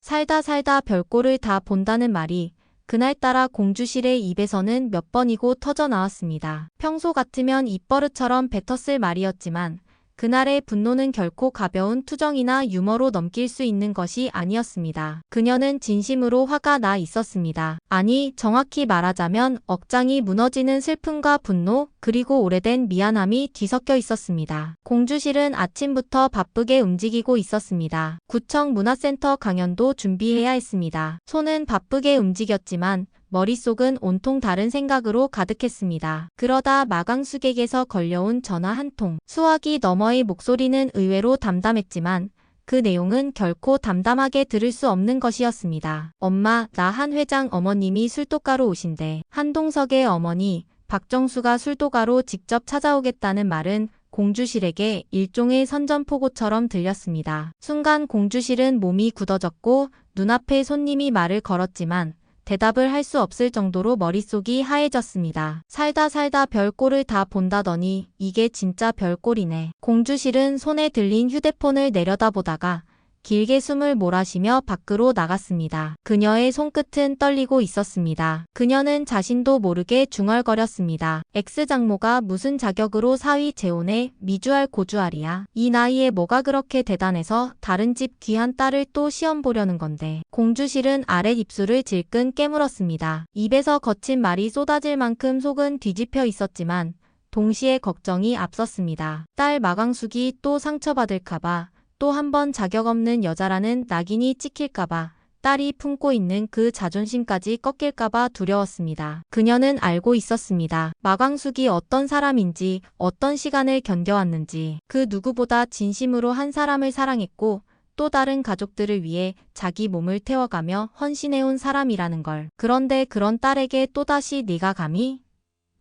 살다 살다 별꼴을 다 본다는 말이 그날따라 공주실의 입에서는 몇 번이고 터져 나왔습니다. 평소 같으면 입버릇처럼 뱉었을 말이었지만 그날의 분노는 결코 가벼운 투정이나 유머로 넘길 수 있는 것이 아니었습니다. 그녀는 진심으로 화가 나 있었습니다. 아니, 정확히 말하자면 억장이 무너지는 슬픔과 분노, 그리고 오래된 미안함이 뒤섞여 있었습니다. 공주실은 아침부터 바쁘게 움직이고 있었습니다. 구청 문화센터 강연도 준비해야 했습니다. 손은 바쁘게 움직였지만 머릿속은 온통 다른 생각으로 가득했습니다. 그러다 마강숙에게서 걸려온 전화 한 통. 수화기 너머의 목소리는 의외로 담담했지만 그 내용은 결코 담담하게 들을 수 없는 것이었습니다. 엄마, 나 한 회장 어머님이 술도가로 오신대. 한동석의 어머니 박정수가 술도가로 직접 찾아오겠다는 말은 공주실에게 일종의 선전포고처럼 들렸습니다. 순간 공주실은 몸이 굳어졌고 눈앞에 손님이 말을 걸었지만 대답을 할 수 없을 정도로 머릿속이 하얘졌습니다. 살다 살다 별꼴을 다 본다더니 이게 진짜 별꼴이네. 공주실은 손에 들린 휴대폰을 내려다보다가 길게 숨을 몰아쉬며 밖으로 나갔습니다. 그녀의 손끝은 떨리고 있었습니다. 그녀는 자신도 모르게 중얼거렸습니다. X장모가 무슨 자격으로 사위 재혼에 미주알 고주알이야. 이 나이에 뭐가 그렇게 대단해서 다른 집 귀한 딸을 또 시험 보려는 건데. 공주실은 아랫입술을 질끈 깨물었습니다. 입에서 거친 말이 쏟아질 만큼 속은 뒤집혀 있었지만 동시에 걱정이 앞섰습니다. 딸 마강숙이 또 상처받을까봐, 또 한 번 자격 없는 여자라는 낙인이 찍힐까봐, 딸이 품고 있는 그 자존심까지 꺾일까봐 두려웠습니다. 그녀는 알고 있었습니다. 마광숙이 어떤 사람인지, 어떤 시간을 견뎌왔는지, 그 누구보다 진심으로 한 사람을 사랑했고 또 다른 가족들을 위해 자기 몸을 태워가며 헌신해온 사람이라는 걸. 그런데 그런 딸에게 또다시 네가 감히?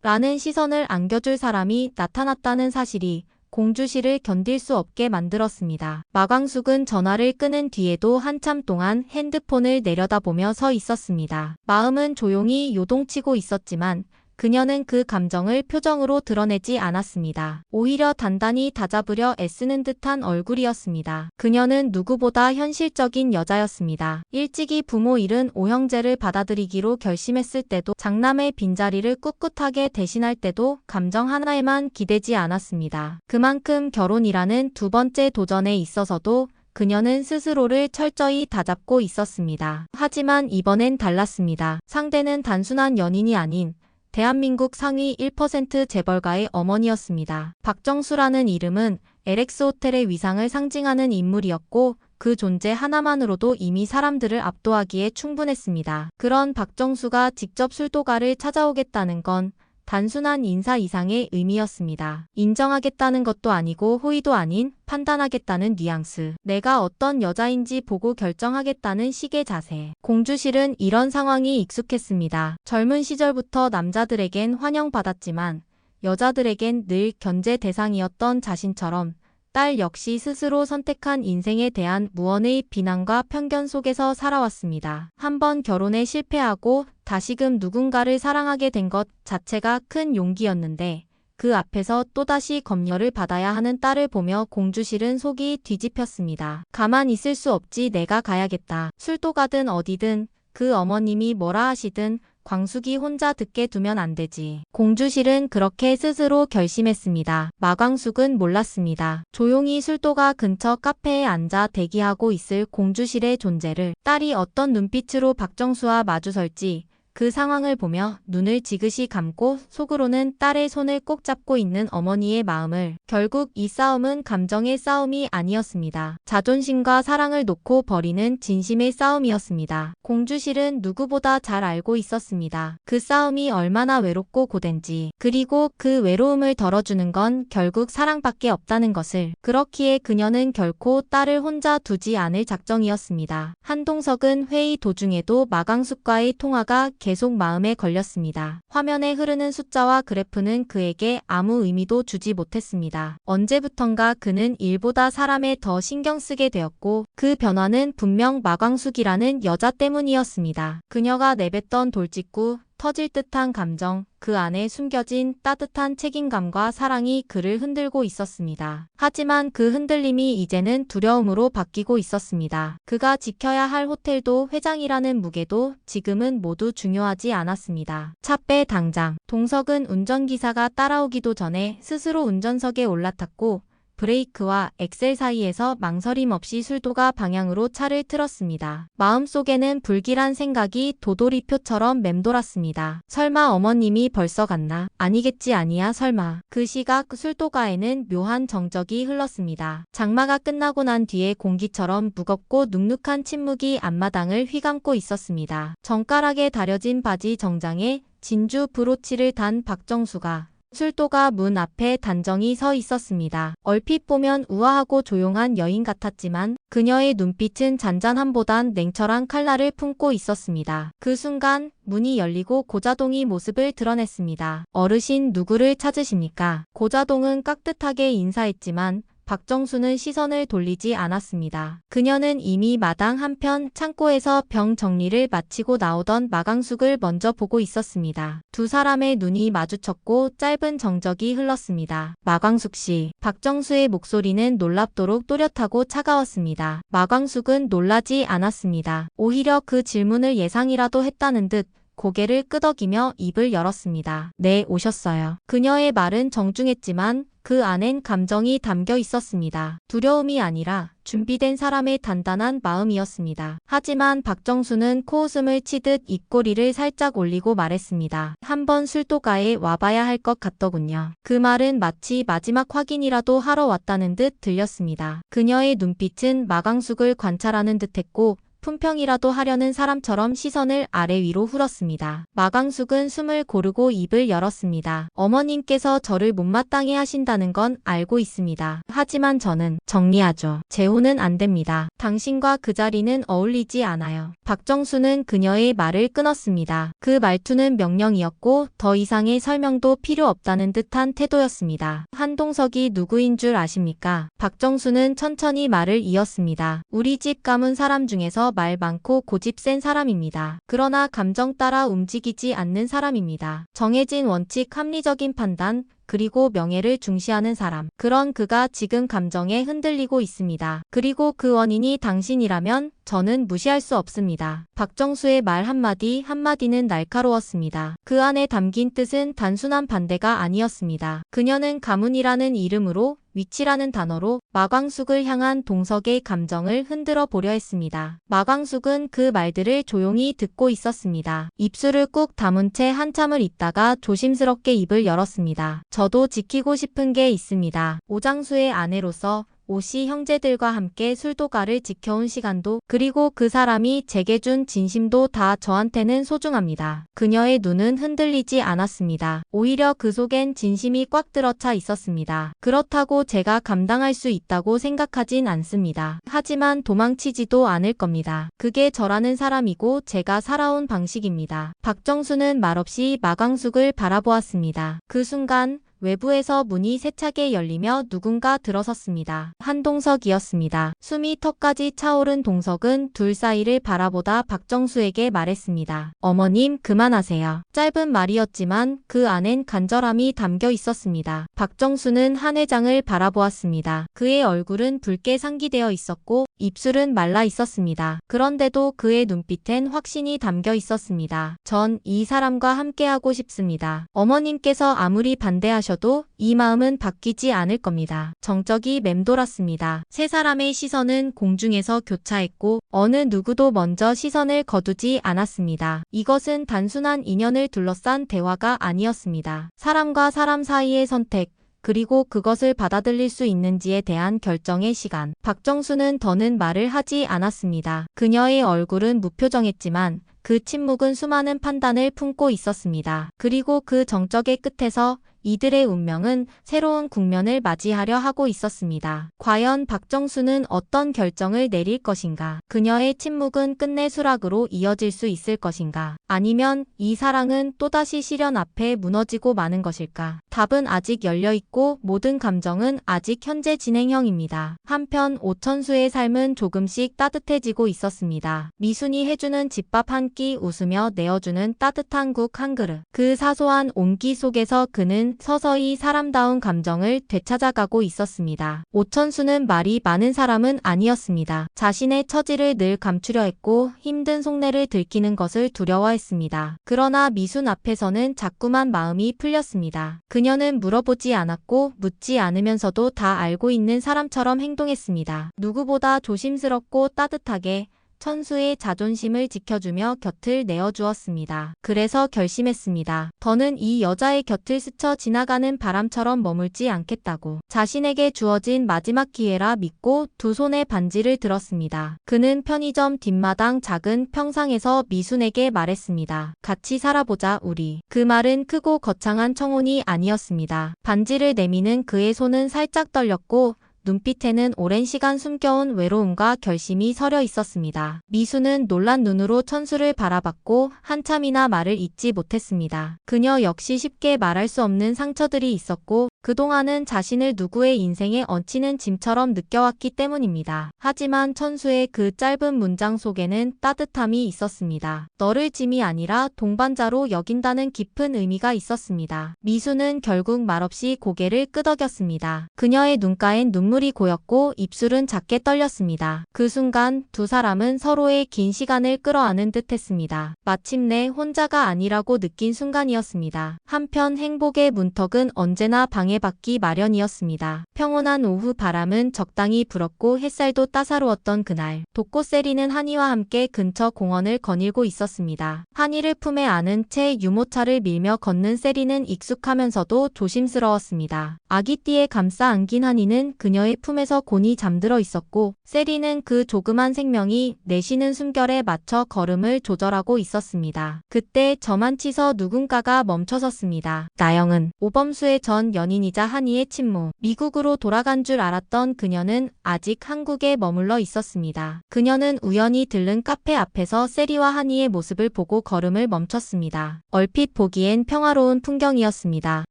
라는 시선을 안겨줄 사람이 나타났다는 사실이 공주실을 견딜 수 없게 만들었습니다. 마광숙은 전화를 끊은 뒤에도 한참 동안 핸드폰을 내려다보며 서 있었습니다. 마음은 조용히 요동치고 있었지만 그녀는 그 감정을 표정으로 드러내지 않았습니다. 오히려 단단히 다잡으려 애쓰는 듯한 얼굴이었습니다. 그녀는 누구보다 현실적인 여자였습니다. 일찍이 부모 잃은 오형제를 받아들이기로 결심했을 때도, 장남의 빈자리를 꿋꿋하게 대신할 때도 감정 하나에만 기대지 않았습니다. 그만큼 결혼이라는 두 번째 도전에 있어서도 그녀는 스스로를 철저히 다잡고 있었습니다. 하지만 이번엔 달랐습니다. 상대는 단순한 연인이 아닌 대한민국 상위 1% 재벌가의 어머니였습니다. 박정수라는 이름은 LX 호텔의 위상을 상징하는 인물이었고 그 존재 하나만으로도 이미 사람들을 압도하기에 충분했습니다. 그런 박정수가 직접 술도가를 찾아오겠다는 건 단순한 인사 이상의 의미였습니다. 인정하겠다는 것도 아니고 호의도 아닌 판단하겠다는 뉘앙스. 내가 어떤 여자인지 보고 결정하겠다는 식의 자세. 공주실은 이런 상황이 익숙했습니다. 젊은 시절부터 남자들에겐 환영받았지만 여자들에겐 늘 견제 대상이었던 자신처럼 딸 역시 스스로 선택한 인생에 대한 무언의 비난과 편견 속에서 살아왔습니다. 한번 결혼에 실패하고 다시금 누군가를 사랑하게 된 것 자체가 큰 용기였는데 그 앞에서 또다시 검열을 받아야 하는 딸을 보며 공주실은 속이 뒤집혔습니다. 가만 있을 수 없지. 내가 가야겠다. 술도 가든 어디든 그 어머님이 뭐라 하시든 광숙이 혼자 듣게 두면 안 되지. 공주실은 그렇게 스스로 결심했습니다. 마광숙은 몰랐습니다. 조용히 술도가 근처 카페에 앉아 대기하고 있을 공주실의 존재를. 딸이 어떤 눈빛으로 박정수와 마주설지 그 상황을 보며 눈을 지그시 감고 속으로는 딸의 손을 꼭 잡고 있는 어머니의 마음을. 결국 이 싸움은 감정의 싸움이 아니었습니다. 자존심과 사랑을 놓고 벌이는 진심의 싸움이었습니다. 공주실은 누구보다 잘 알고 있었습니다. 그 싸움이 얼마나 외롭고 고된지, 그리고 그 외로움을 덜어주는 건 결국 사랑밖에 없다는 것을. 그렇기에 그녀는 결코 딸을 혼자 두지 않을 작정이었습니다. 한동석은 회의 도중에도 마광숙과의 통화가 계속 마음에 걸렸습니다. 화면에 흐르는 숫자와 그래프는 그에게 아무 의미도 주지 못했습니다. 언제부턴가 그는 일보다 사람에 더 신경 쓰게 되었고 그 변화는 분명 마광숙이라는 여자 때문이었습니다. 그녀가 내뱉던 돌직구, 터질 듯한 감정, 그 안에 숨겨진 따뜻한 책임감과 사랑이 그를 흔들고 있었습니다. 하지만 그 흔들림이 이제는 두려움으로 바뀌고 있었습니다. 그가 지켜야 할 호텔도 회장이라는 무게도 지금은 모두 중요하지 않았습니다. 차 빼 당장. 동석은 운전기사가 따라오기도 전에 스스로 운전석에 올라탔고 브레이크와 엑셀 사이에서 망설임 없이 술도가 방향으로 차를 틀었습니다. 마음속에는 불길한 생각이 도돌이표처럼 맴돌았습니다. 설마 어머님이 벌써 갔나? 아니겠지 아니야 설마. 그 시각 술도가에는 묘한 정적이 흘렀습니다. 장마가 끝나고 난 뒤에 공기처럼 무겁고 눅눅한 침묵이 앞마당을 휘감고 있었습니다. 정가락에 다려진 바지 정장에 진주 브로치를 단 박정수가 술도가 문 앞에 단정히 서 있었습니다. 얼핏 보면 우아하고 조용한 여인 같았지만 그녀의 눈빛은 잔잔함보단 냉철한 칼날을 품고 있었습니다. 그 순간 문이 열리고 고자동이 모습을 드러냈습니다. 어르신 누구를 찾으십니까? 고자동은 깍듯하게 인사했지만 박정수는 시선을 돌리지 않았습니다. 그녀는 이미 마당 한편 창고에서 병 정리를 마치고 나오던 마강숙을 먼저 보고 있었습니다. 두 사람의 눈이 마주쳤고 짧은 정적이 흘렀습니다. 마광숙 씨. 박정수의 목소리는 놀랍도록 또렷하고 차가웠습니다. 마광숙은 놀라지 않았습니다. 오히려 그 질문을 예상이라도 했다는 듯 고개를 끄덕이며 입을 열었습니다. 네, 오셨어요. 그녀의 말은 정중했지만 그 안엔 감정이 담겨 있었습니다. 두려움이 아니라 준비된 사람의 단단한 마음이었습니다. 하지만 박정수는 코웃음을 치듯 입꼬리를 살짝 올리고 말했습니다. 한번 술도가에 와봐야 할 것 같더군요. 그 말은 마치 마지막 확인이라도 하러 왔다는 듯 들렸습니다. 그녀의 눈빛은 마강숙을 관찰하는 듯했고 품평이라도 하려는 사람처럼 시선을 아래 위로 흘었습니다. 마강숙은 숨을 고르고 입을 열었습니다. 어머님께서 저를 못마땅해 하신다는 건 알고 있습니다. 하지만 저는 정리하죠. 재혼은 안 됩니다. 당신과 그 자리는 어울리지 않아요. 박정수는 그녀의 말을 끊었습니다. 그 말투는 명령이었고 더 이상의 설명도 필요 없다는 듯한 태도였습니다. 한동석이 누구인 줄 아십니까? 박정수는 천천히 말을 이었습니다. 우리 집 가문 사람 중에서 말 많고 고집 센 사람입니다. 그러나 감정 따라 움직이지 않는 사람입니다. 정해진 원칙, 합리적인 판단, 그리고 명예를 중시하는 사람. 그런 그가 지금 감정에 흔들리고 있습니다. 그리고 그 원인이 당신이라면 저는 무시할 수 없습니다. 박정수의 말 한마디 한마디는 날카로웠습니다. 그 안에 담긴 뜻은 단순한 반대가 아니었습니다. 그녀는 가문이라는 이름으로 위치라는 단어로 마광숙을 향한 동석의 감정을 흔들어 보려 했습니다. 마광숙은 그 말들을 조용히 듣고 있었습니다. 입술을 꾹 다문 채 한참을 있다가 조심스럽게 입을 열었습니다. 저도 지키고 싶은 게 있습니다. 오장수의 아내로서 오씨 형제들과 함께 술도가를 지켜온 시간도 그리고 그 사람이 제게 준 진심도 다 저한테는 소중합니다. 그녀의 눈은 흔들리지 않았습니다. 오히려 그 속엔 진심이 꽉 들어차 있었습니다. 그렇다고 제가 감당할 수 있다고 생각하진 않습니다. 하지만 도망치지도 않을 겁니다. 그게 저라는 사람이고 제가 살아온 방식입니다. 박정수는 말없이 마광숙을 바라보았습니다. 그 순간 외부에서 문이 세차게 열리며 누군가 들어섰습니다. 한동석이었습니다. 숨이 턱까지 차오른 동석은 둘 사이를 바라보다 박정수에게 말했습니다. 어머님 그만하세요. 짧은 말이었지만 그 안엔 간절함이 담겨 있었습니다. 박정수는 한 회장을 바라보았습니다. 그의 얼굴은 붉게 상기되어 있었고 입술은 말라 있었습니다. 그런데도 그의 눈빛엔 확신이 담겨 있었습니다. 전 이 사람과 함께하고 싶습니다. 어머님께서 아무리 반대하셔도 이 마음은 바뀌지 않을 겁니다. 정적이 맴돌았습니다. 세 사람의 시선은 공중에서 교차했고 어느 누구도 먼저 시선을 거두지 않았습니다. 이것은 단순한 인연을 둘러싼 대화가 아니었습니다. 사람과 사람 사이의 선택, 그리고 그것을 받아들일 수 있는지에 대한 결정의 시간. 박정수는 더는 말을 하지 않았습니다. 그녀의 얼굴은 무표정했지만 그 침묵은 수많은 판단을 품고 있었습니다. 그리고 그 정적의 끝에서 이들의 운명은 새로운 국면을 맞이하려 하고 있었습니다. 과연 박정수는 어떤 결정을 내릴 것인가? 그녀의 침묵은 끝내 수락으로 이어질 수 있을 것인가? 아니면 이 사랑은 또다시 시련 앞에 무너지고 마는 것일까? 답은 아직 열려있고 모든 감정은 아직 현재 진행형입니다. 한편 오천수의 삶은 조금씩 따뜻해지고 있었습니다. 미순이 해주는 집밥 한 끼, 웃으며 내어주는 따뜻한 국 한 그릇. 그 사소한 온기 속에서 그는 서서히 사람다운 감정을 되찾아가고 있었습니다. 오천수는 말이 많은 사람은 아니었습니다. 자신의 처지를 늘 감추려 했고 힘든 속내를 들키는 것을 두려워했습니다. 그러나 미순 앞에서는 자꾸만 마음이 풀렸습니다. 그녀는 물어보지 않았고 묻지 않으면서도 다 알고 있는 사람처럼 행동했습니다. 누구보다 조심스럽고 따뜻하게 천수의 자존심을 지켜주며 곁을 내어주었습니다. 그래서 결심했습니다. 더는 이 여자의 곁을 스쳐 지나가는 바람처럼 머물지 않겠다고. 자신에게 주어진 마지막 기회라 믿고 두 손에 반지를 들었습니다. 그는 편의점 뒷마당 작은 평상에서 미순에게 말했습니다. 같이 살아보자 우리. 그 말은 크고 거창한 청혼이 아니었습니다. 반지를 내미는 그의 손은 살짝 떨렸고 눈빛에는 오랜 시간 숨겨온 외로움과 결심이 서려 있었습니다. 미수는 놀란 눈으로 천수를 바라봤고 한참이나 말을 잇지 못했습니다. 그녀 역시 쉽게 말할 수 없는 상처들이 있었고 그동안은 자신을 누구의 인생에 얹히는 짐처럼 느껴왔기 때문입니다. 하지만 천수의 그 짧은 문장 속에는 따뜻함이 있었습니다. 너를 짐이 아니라 동반자로 여긴다는 깊은 의미가 있었습니다. 미수는 결국 말없이 고개를 끄덕였습니다. 그녀의 눈가엔 눈물이 고였고 입술은 작게 떨렸습니다. 그 순간 두 사람은 서로의 긴 시간을 끌어안은 듯 했습니다. 마침내 혼자가 아니라고 느낀 순간이었습니다. 한편 행복의 문턱은 언제나 방해받기 마련이었습니다. 평온한 오후 바람은 적당히 불었고 햇살도 따사로웠던 그날, 독꽃세리는 한이와 함께 근처 공원을 거닐고 있었습니다. 한이를 품에 안은 채 유모차를 밀며 걷는 세리는 익숙하면서도 조심스러웠습니다. 아기띠에 감싸 안긴 한이는 그녀의 품에서 곤히 잠들어 있었고 세리는 그 조그만 생명이 내쉬는 숨결에 맞춰 걸음을 조절하고 있었습니다. 그때 저만치서 누군가가 멈춰섰습니다. 나영은, 오범수의 전 연인이자 한이의 친모. 미국으로 돌아간 줄 알았던 그녀는 아직 한국에 머물러 있었습니다. 그녀는 우연히 들른 카페 앞에서 세리와 한이의 모습을 보고 걸음을 멈췄습니다. 얼핏 보기엔 평화로운 풍경이었습니다.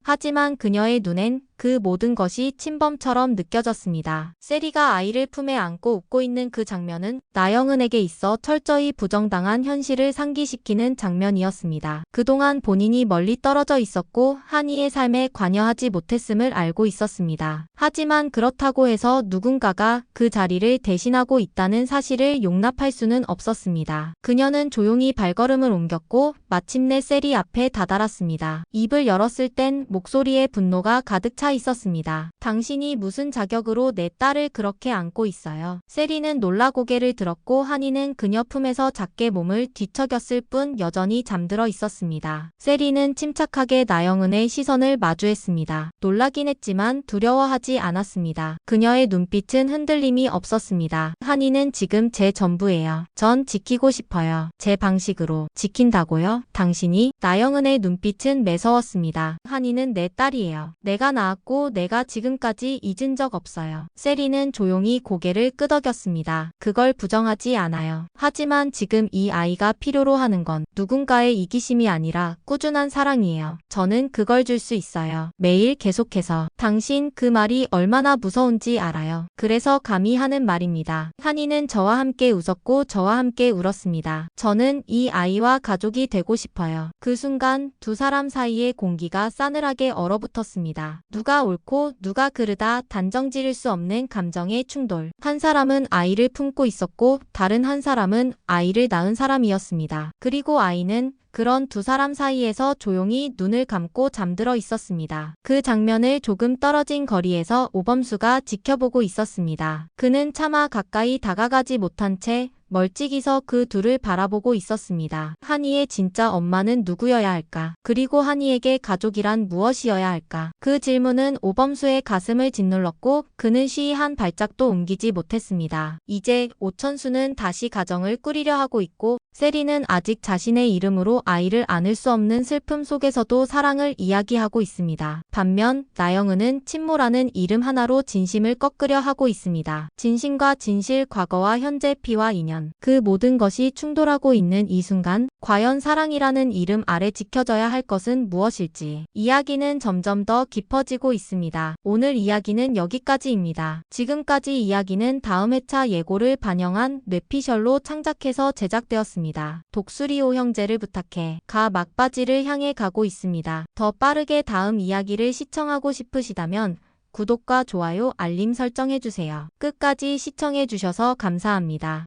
하지만 그녀의 눈엔 그 모든 것이 침범처럼 느껴졌습니다. 세리가 아이를 품에 안고 웃고 있는 그 장면은 나영은에게 있어 철저히 부정당한 현실을 상기시키는 장면이었습니다. 그동안 본인이 멀리 떨어져 있었고 한이의 삶에 관여하지 못했음을 알고 있었습니다. 하지만 그렇다고 해서 누군가가 그 자리를 대신하고 있다는 사실을 용납할 수는 없었습니다. 그녀는 조용히 발걸음을 옮겼고 마침내 세리 앞에 다다랐습니다. 입을 열었을 땐 목소리에 분노가 가득 차 있었습니다. 당신이 무슨 자격으로 내 딸을 그렇게 안고 있어요? 세리는 놀라 고개를 들었고 한이는 그녀 품에서 작게 몸을 뒤척였을 뿐 여전히 잠들어 있었습니다. 세리는 침착하게 나영은의 시선을 마주했습니다. 놀라긴 했지만 두려워하지 않았습니다. 그녀의 눈빛은 흔들림이 없었습니다. 한이는 지금 제 전부예요. 전 지키고 싶어요. 제 방식으로. 지킨다고요? 당신이? 나영은의 눈빛은 매서웠습니다. 한이는 내 딸이에요. 내가 낳았고 내가 지금까지 잊은 적 없어요. 세리는 조용히 고개를 끄덕였습니다. 그걸 부정하지 않아요. 하지만 지금 이 아이가 필요로 하는 건 누군가의 이기심이 아니라 꾸준한 사랑이에요. 저는 그걸 줄 수 있어요. 매일 계속해서. 당신 그 말이 얼마나 무서운지 알아요. 그래서 감히 하는 말입니다. 한이는 저와 함께 웃었고 저와 함께 울었습니다. 저는 이 아이와 가족이 되고 싶어요. 그 순간 두 사람 사이의 공기가 싸늘하게 얼어붙었습니다. 누가 옳고 누가 그르다 단정 지을 수 없는 감정의 충돌. 한 사람은 아이를 품고 있었고 다른 한 사람은 아이를 낳은 사람이었습니다. 그리고 아이는 그런 두 사람 사이에서 조용히 눈을 감고 잠들어 있었습니다. 그 장면을 조금 떨어진 거리에서 오범수가 지켜보고 있었습니다. 그는 차마 가까이 다가가지 못한 채 멀찍이서 그 둘을 바라보고 있었습니다. 한이의 진짜 엄마는 누구여야 할까? 그리고 한이에게 가족이란 무엇이어야 할까? 그 질문은 오범수의 가슴을 짓눌렀고 그는 쉬이 한 발짝도 옮기지 못했습니다. 이제 오천수는 다시 가정을 꾸리려 하고 있고 세리는 아직 자신의 이름으로 아이를 안을 수 없는 슬픔 속에서도 사랑을 이야기하고 있습니다. 반면 나영은은 친모라는 이름 하나로 진심을 꺾으려 하고 있습니다. 진심과 진실, 과거와 현재, 피와 인연. 그 모든 것이 충돌하고 있는 이 순간 과연 사랑이라는 이름 아래 지켜져야 할 것은 무엇일지 이야기는 점점 더 깊어지고 있습니다. 오늘 이야기는 여기까지입니다. 지금까지 이야기는 다음 회차 예고를 반영한 뇌피셜로 창작해서 제작되었습니다. 독수리오 형제를 부탁해 가 막바지를 향해 가고 있습니다. 더 빠르게 다음 이야기를 시청하고 싶으시다면 구독과 좋아요, 알림 설정해주세요. 끝까지 시청해주셔서 감사합니다.